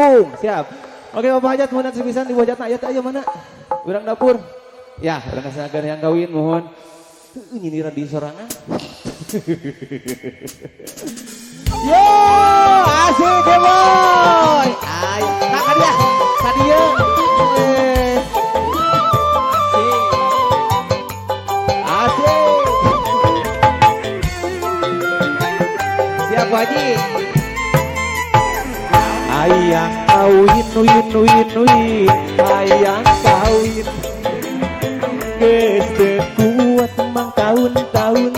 Pung, siap. Oke Bapak Hajat, mohon sepisan di wajah ayat aja mana? Urang dapur. Ya, urang kasagan yang kawin mohon. Nyindiran di sorangan. Yo, asik ya boy. Ay, kakak dia, kadia. Asik. Siap Haji. Ayang kawin, nuin, ayang kawin. Geus teu kuat mang tahun-tahun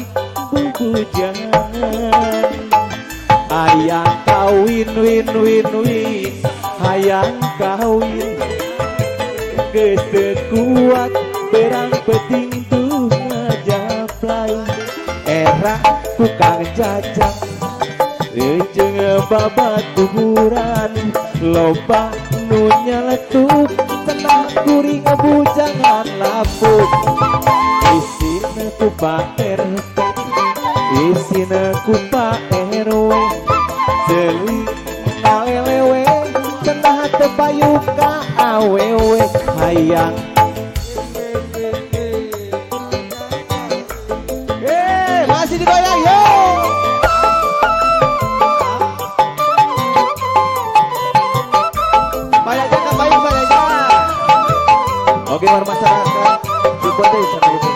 bubujangan. Ayang kawin, nuin, ayang kawin. Geus teu kuat berang penting tuh ngajaplay. Era tukang jajak jeung babaturan loba nu nyeletuk tenang kuring bujangan lapuk. Isina ku Pak RT, isina ku Pak RW, teuing ngalewe cenah teu payu ka awewe. Hayang masih digoyang yo. Oke, war masyarakat coba deh sampai ini.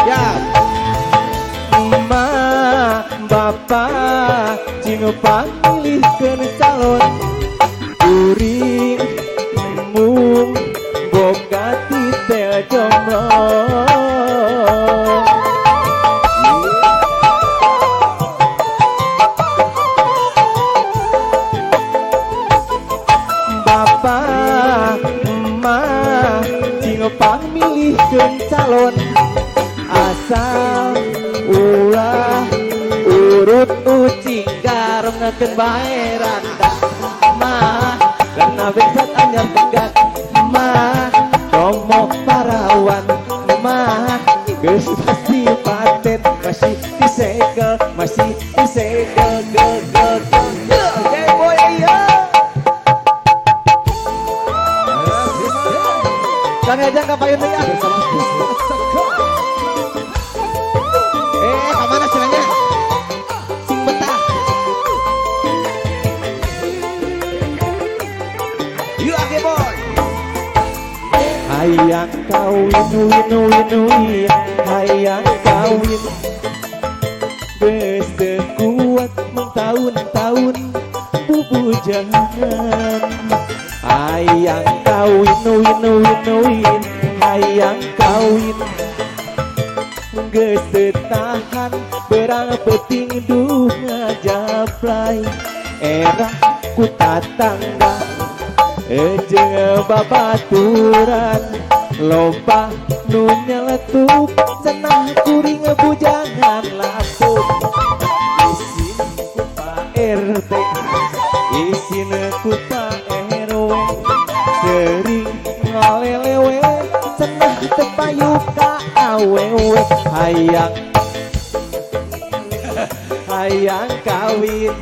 Ya, emak bapak cing pamilihkeun calon kuring mung boga titel jomblo. Bapak emak pamilihkeun calon asal ulah urut ucing garongkeun bae randa mah karena besat anyar pegat mah romo parawan mah geus pasti paten masih disegel gel oke boy iya. Kang Ejang kapayun deui ah. Kamana cenanya? Sing betah. Yuk age boy. Hayang kawin, hayang kawin. Geus teu kuat mung tahun-tahun bubujangan. Hayang kawin, hayang kawin. Geus teu tahan berang penting duh ngajaplay. Era ku tatangga jeung babaturan loba nu nyeletuk cenah kuring bujangan lapuk. Isin ku Pak RT, isin ku Pak RW, sering ngalelewe cenah teu payu ka awewe. Hayang kawin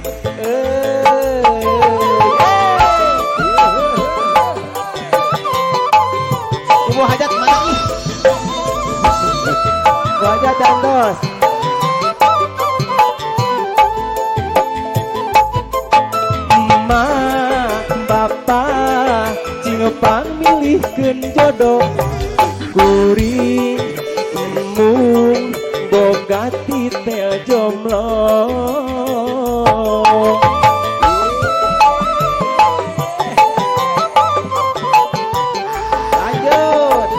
Ibu hajat mana ih? Hajat dandos. Emak bapak cing pamilihkeun jodoh kuring mung boga titel jomblo. Lanjut.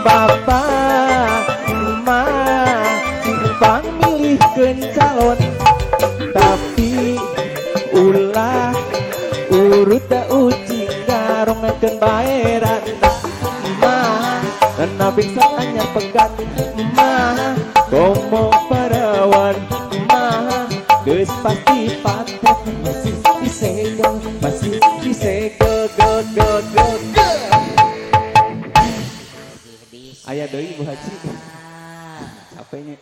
Bapak emak cing pamilihkeun calon tapi ulah urut da ucing garongkeun bae randa mah karena bisa anyar pegat mah komo parawan mah geus pasti patet masih disegel gel. Aya deui Bu Haji. Capeknya